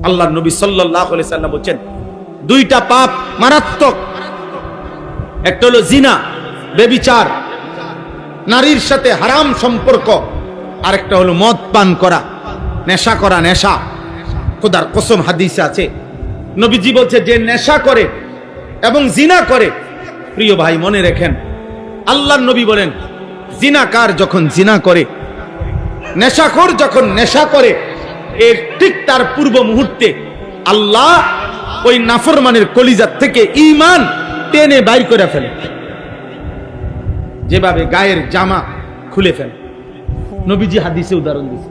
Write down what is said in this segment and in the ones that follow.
আল্লাহর নবী সাল্লাল্লাহু আলাইহি সাল্লাম বলেন দুইটা পাপ মারাত্মক, একটা হলো জিনা, ব্যভিচার, নারীর সাথে হারাম সম্পর্ক, আরেকটা হলো মদ পান করা, নেশা করা। নেশা, খোদার কসম হাদিসে আছে, নবীজি বলছে যে নেশা করে এবং জিনা করে, প্রিয় ভাই মনে রাখেন, আল্লাহর নবী বলেন জিনাকার যখন জিনা করে, নেশাখোর যখন নেশা করে, এর ঠিক তার পূর্ব মুহূর্তে আল্লাহ ওই নাফরমানের কলিজা থেকে ঈমান টেনে বাইর করে ফেলে, যেভাবে গায়ের জামা খুলে ফেলে। নবীজি হাদিসে উদাহরণ দিয়েছে।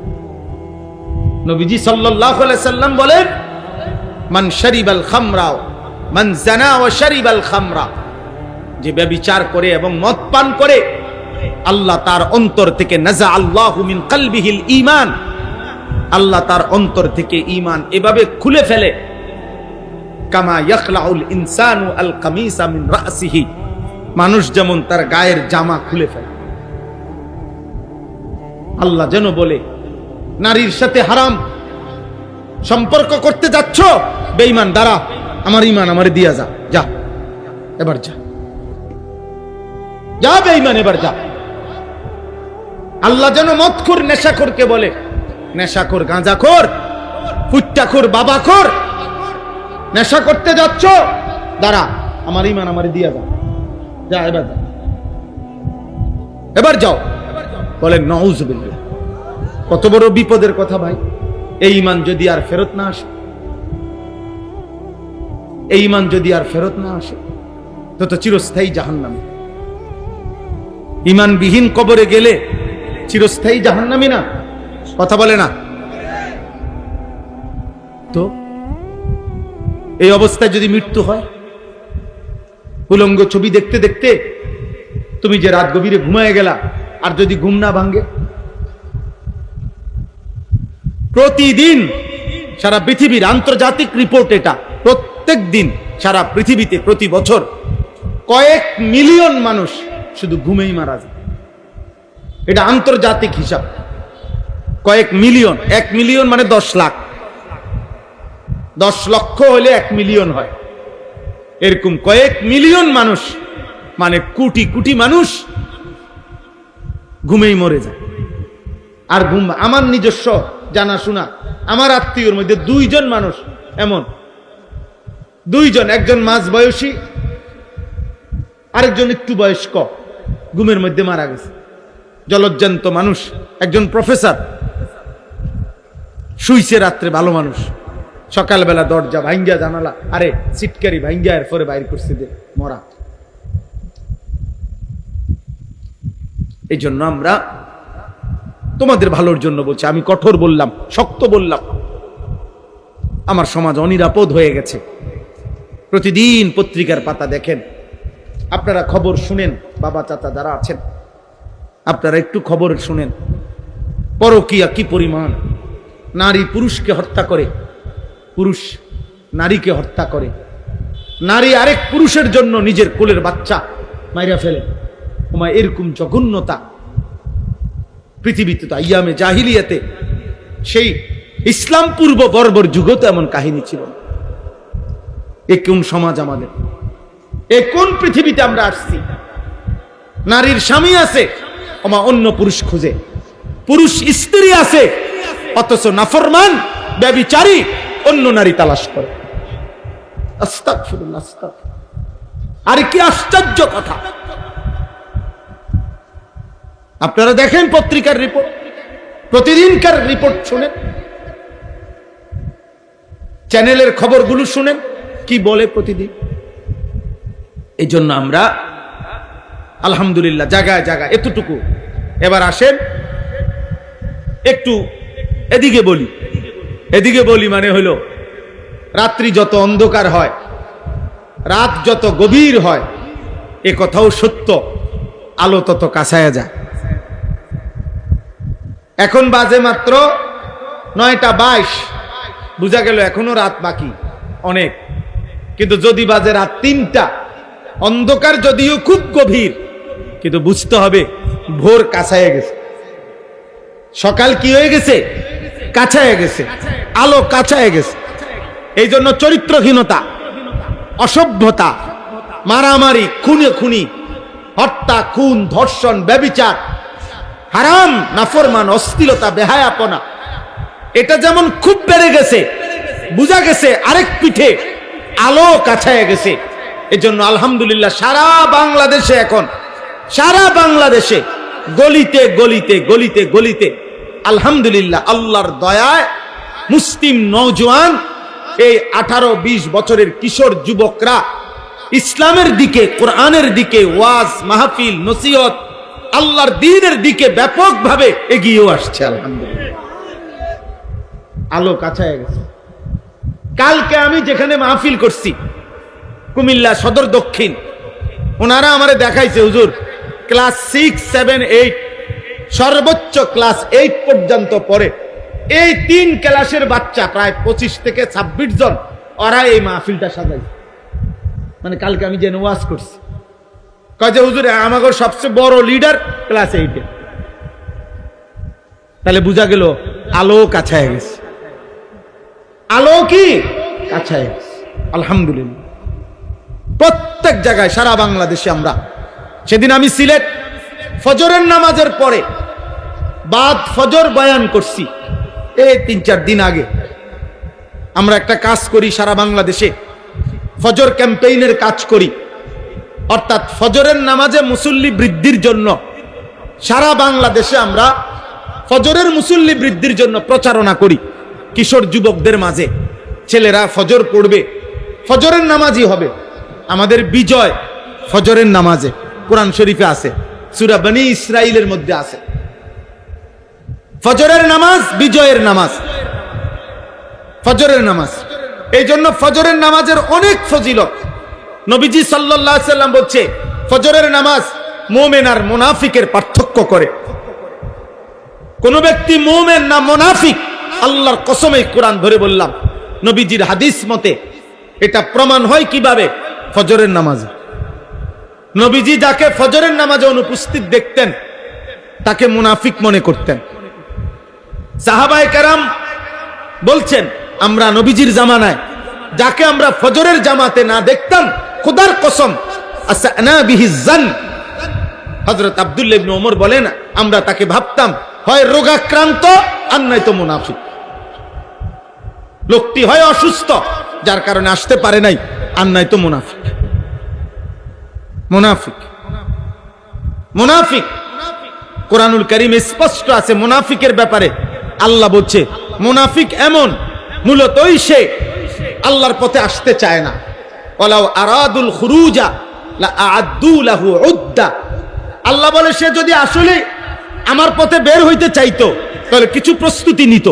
নবীজি সাল্লাল্লাহু আলাইহি সাল্লাম বলেন মান শারিবাল খামরা মান জানা ওয়া শারিবাল খামরা, যে ব্যভিচার করে এবং মদ পান করে, আল্লাহ তার অন্তর থেকে নাজা আল্লাহু মিন কলবিহিল ঈমান, আল্লাহ তার অন্তর থেকে ঈমান এভাবে খুলে ফেলে, কামা ইয়াখলাউল ইনসানু আল কামিসা মিন রাসিহি, মানুষ যেমন তার গায়ের জামা খুলে ফেলে। আল্লাহ যেন বলে নারীর সাথে হারাম সম্পর্ক করতে যাচ্ছ, বেঈমান দাঁড়া, আমার ঈমান আমারে দিয়া যা, যা এবার যা, যা বেঈমান এবার যা। আল্লাহ যেন মদখোর নেশাখোরকে বলে, নেশাখোর, গাঁজাখোর, ফুট্টাখোর, বাবাখোর, নেশা করতে যাচ্ছ, দাঁড়া, আমার ঈমান আমারে দিয়া যা, যা এবার যা, এবার যাও। বলেন নাউযুবিল্লাহ, কত বড় বিপদের কথা ভাই। এই ঈমান যদি আর ফেরত না আসে, এই ঈমান যদি আর ফেরত না আসে, তো চিরস্থায়ী জাহান্নামী। ঈমানবিহীন কবরে গেলে চিরস্থায়ী জাহান্নামী না? কথা বলে না তো? এই অবস্থায় যদি মৃত্যু হয়, উলঙ্গ ছবি দেখতে দেখতে তুমি যে রাত গভীরে ঘুমায় গেলা, আর যদি ঘুম না ভাঙ্গে, প্রতিদিন সারা পৃথিবীর আন্তর্জাতিক রিপোর্ট এটা, প্রত্যেক দিন সারা পৃথিবীতে প্রতি বছর কয়েক মিলিয়ন মানুষ শুধু ঘুমেই মারা যায়। এটা আন্তর্জাতিক হিসাব, কয়েক মিলিয়ন। 1 মিলিয়ন মানে 10 লাখ, 10 লক্ষ হলে 1 মিলিয়ন হয়, এরকম কয়েক মিলিয়ন মানুষ, মানে কোটি কোটি মানুষ ঘুমেই মরে যায়। আর ঘুম, আমার নিজস্ব জানাশোনা, আমার আত্মীয়র মধ্যে 2 জন মানুষ এমন, 2 জন, একজন মাঝ বয়সী, আরেকজন একটু বয়স্ক, ঘুমের মধ্যে মারা গেছে। জলজ্জান্ত মানুষ, একজন প্রফেসর, শুইছে রাত্রে, ভালো মানুষ, সকালবেলা দরজা ভাঙ্গা, জানালা, আরে সিটকারি ভাঙ্গা এরপরে বাইর করছে যে মরা। এই জন্য আমরা তোমাদের ভালোর জন্য বলছি, আমি কঠোর বললাম, শক্ত বললাম, আমার সমাজ অনিরাপদ হয়ে গেছে। প্রতিদিন পত্রিকার পাতা দেখেন, আপনারা খবর শুনেন, বাবা চাচা যারা আছেন আপনারা একটু খবর শুনেন, পরকীয়া কি পরিমাণ, নারী পুরুষকে হত্যা করে, পুরুষ নারীকে হত্যা করে, নারী আরেক পুরুষের জন্য নিজের কোলের বাচ্চা মাইরা ফেলে। ওমা, এরকম জঘন্যতা পৃথিবীতে তো আইয়ামে জাহিলিয়াতে, সেই ইসলাম পূর্ব বর্বর যুগত এমন কাহিনী ছিল না। এ কোন সমাজ আমাদের? এ কোন পৃথিবীতে আমরা আসছি? নারীর স্বামী আছে, ওমা অন্য পুরুষ খুঁজে, পুরুষ স্ত্রী আছে, অথচ নাফরমান ব্যভিচারী অন্য নারী তালাশ করে। আস্তাগফিরুল্লাহ, আস্তাগফিরুল্লাহ। আর কি আশ্চর্য কথা! আপনারা দেখেন পত্রিকার রিপোর্ট, প্রতিদিনকার রিপোর্ট শুনেন, চ্যানেলের খবরগুলো শুনেন, কি বলে প্রতিদিন। এই জন্য আমরা আলহামদুলিল্লাহ জায়গায় জায়গায় এতটুকু। এবার আসেন একটু এদিকে বলি, এদিকে বলি মানে হলো রাত্রি যত অন্ধকার হয়, রাত যত গভীর হয়, এ কথাও সত্য, আলো তত কাছায়া যায়। এখন বাজে মাত্র 9টা 22, বুঝা গেল এখনো রাত বাকি অনেক। কিন্তু যদি বাজে রাত 3টা, অন্ধকার যদিও খুব গভীর, কিন্তু বুঝতে হবে ভোর কাছায় গেছে, সকাল কি হয়ে গেছে, কাছায় গেছে। আলো কাছায় গেছে। এই জন্য চরিত্রহীনতা, অসভ্যতা, মারামারি, খুনে খুনি, হত্যা, খুন, ধর্ষণ, ব্যভিচার, হারাম, নাফরমান, অশ্লীলতা, বেহায়াপনা, এটা যেমন খুব বেড়ে গেছে, বুঝা গেছে আরেক পিঠে আলো কাছায় গেছে। এজন্য আলহামদুলিল্লাহ সারা বাংলাদেশে এখন, সারা বাংলাদেশে গলিতে গলিতে গলিতে গলিতে আলহামদুলিল্লাহ আল্লাহর দয়ায় মুসলিম নওজোয়ান, এই 18-20 বছরের কিশোর যুবকরা ইসলামের দিকে, কোরআনের দিকে, ওয়াজ মাহফিল, নসিহত, আল্লাহর দ্বীনের দিকে ব্যাপকভাবে এগিয়েও আসছে। আলহামদুলিল্লাহ আলো কাছায় গেছে। কালকে আমি যেখানে মাহফিল করছি কুমিল্লা সদর দক্ষিণ, ওনারা আমারে দেখাইছে হুজুর ক্লাস 6, 7, 8 সর্বোচ্চ ক্লাস 8 পর্যন্ত পড়ে এই 3 ক্লাসের বাচ্চা প্রায় 25 থেকে 26 জন, ওরা এই মাহফিলটা সাজাইছে। মানে কালকে আমি যেন ওয়াজ করছি, কয় যে হুজুর আমাদের সবচেয়ে বড় লিডার ক্লাস 8-এ। তাহলে বোঝা গেল আলো কাছায় গেছে। আলো কি কাছায় গেছে আলহামদুলিল্লাহ। প্রত্যেক জায়গায় সারা বাংলাদেশে আমরা, সেদিন আমি সিলেট ফজরের নামাজের পরে বাদ ফজর বয়ান করছি, এই 3-4 দিন আগে। আমরা একটা কাজ করি সারা বাংলাদেশে, ফজর ক্যাম্পেইনের কাজ করি, অর্থাৎ ফজরের নামাজে মুসল্লি বৃদ্ধির জন্য সারা বাংলাদেশে আমরা ফজরের মুসল্লি বৃদ্ধির জন্য প্রচারণা করি। কিশোর যুবকদের মাঝে ছেলেরা ফজর পড়বে, ফজরের নামাজই হবে। আমাদের বিজয় ফজরের নামাজে, কোরআন শরীফে আছে, সূরা বনী ইসরাইলের মধ্যে আছে ফজরের নামাজ বিজয়ের নামাজ, ফজরের নামাজ। এই জন্য ফজরের নামাজের অনেক ফজিলত। নবীজি সাল্লাল্লাহু আলাইহি সাল্লাম বলছে ফজরের নামাজ মুমিন আর মুনাফিকের পার্থক্য করে। কোন ব্যক্তি মুমিন না মুনাফিক, আল্লাহর কসমে কোরআন ধরে বললাম, নবীজির হাদিস মতে এটা প্রমাণ হয় কিভাবে? ফজরের নামাজে। নবীজি যাকে ফজরের নামাজে অনুপস্থিত দেখতেন তাকে মুনাফিক মনে করতেন। সাহাবায়ে কেরাম বলছেন আমরা নবীজির জামানায় যাকে আমরা ফজরের জামাতে না দেখতাম, খোদার কসম আসানা বিহি জান, হযরত আব্দুল্লাহ ইবনে ওমর বলেন আমরা তাকে ভাবতাম হয় রোগাক্রান্ত আর নয়তো মুনাফিক। লোকটি হয় অসুস্থ যার কারণে আসতে পারে নাই, আর নয়তো মুনাফিক। মুনাফিক মুনাফিক কোরআনুল কারীমে স্পষ্ট আছে মুনাফিকের ব্যাপারে। আল্লাহ বলছে মুনাফিক এমন, মূলতই সে আল্লাহর পথে আসতে চায় না। ওয়ালাউ আরাদুল খুরুজা লা আ'আদ্দু লাহু উদ্দা। আল্লাহ বলে সে যদি আসলে আমার পথে বের হইতে চাইতো তাহলে কিছু প্রস্তুতি নিত।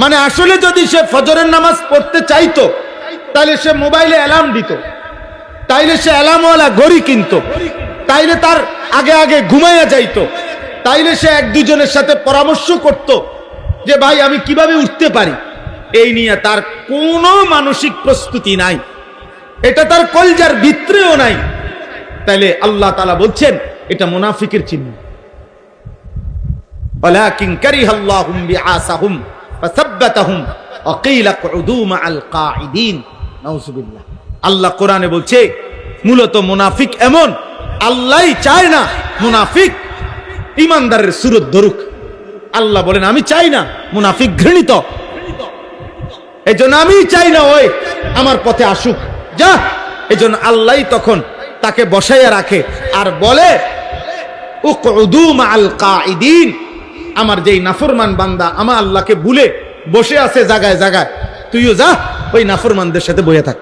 মানে আসলে যদি সে ফজরের নামাজ পড়তে চাইতো তাহলে সে মোবাইলে অ্যালার্ম দিত, তাইলে সে অ্যালার্মওয়ালা ঘড়ি কিনতো, তাইলে তার আগে আগে ঘুমাইয়া যাইতো, তাইলে সে 1-2 জনের সাথে পরামর্শ করত যে ভাই আমি কিভাবে উঠতে পারি। এই নিয়ে তার কোনো মানসিক প্রস্তুতি নাই, এটা তার কলজার ভিতরেও নাই। তাইলে আল্লাহ তাআলা বলছেন এটা মুনাফিকের চিহ্ন। ওয়ালাকিন কারিহাল্লাহুম বিআসাহুম ফাসাব্বাতাহুম ওয়া কিলা কুউদু মাআল কাঈদিন। নাউযুবিল্লাহ। আল্লাহ কোরআনে বলছে মূলত মুনাফিক এমন, আল্লাহই চায় না মুনাফিক ইমানদারের সুরত ধরুক। আল্লাহ বলেন আমি চাই না, মুনাফিক ঘৃণিত, এই জন্য আমি চাই না ওই আমার পথে আসুক, যা। এই জন্য আল্লাহ তখন তাকে বসাইয়া রাখে আর বলে উকউদু মাআল কাঈদিন। আমার যেই নাফরমান বান্দা আমার আল্লাহকে ভুলে বসে আছে জায়গায় জায়গায়, তুইও যা ওই নাফরমানদের সাথে বসে থাক।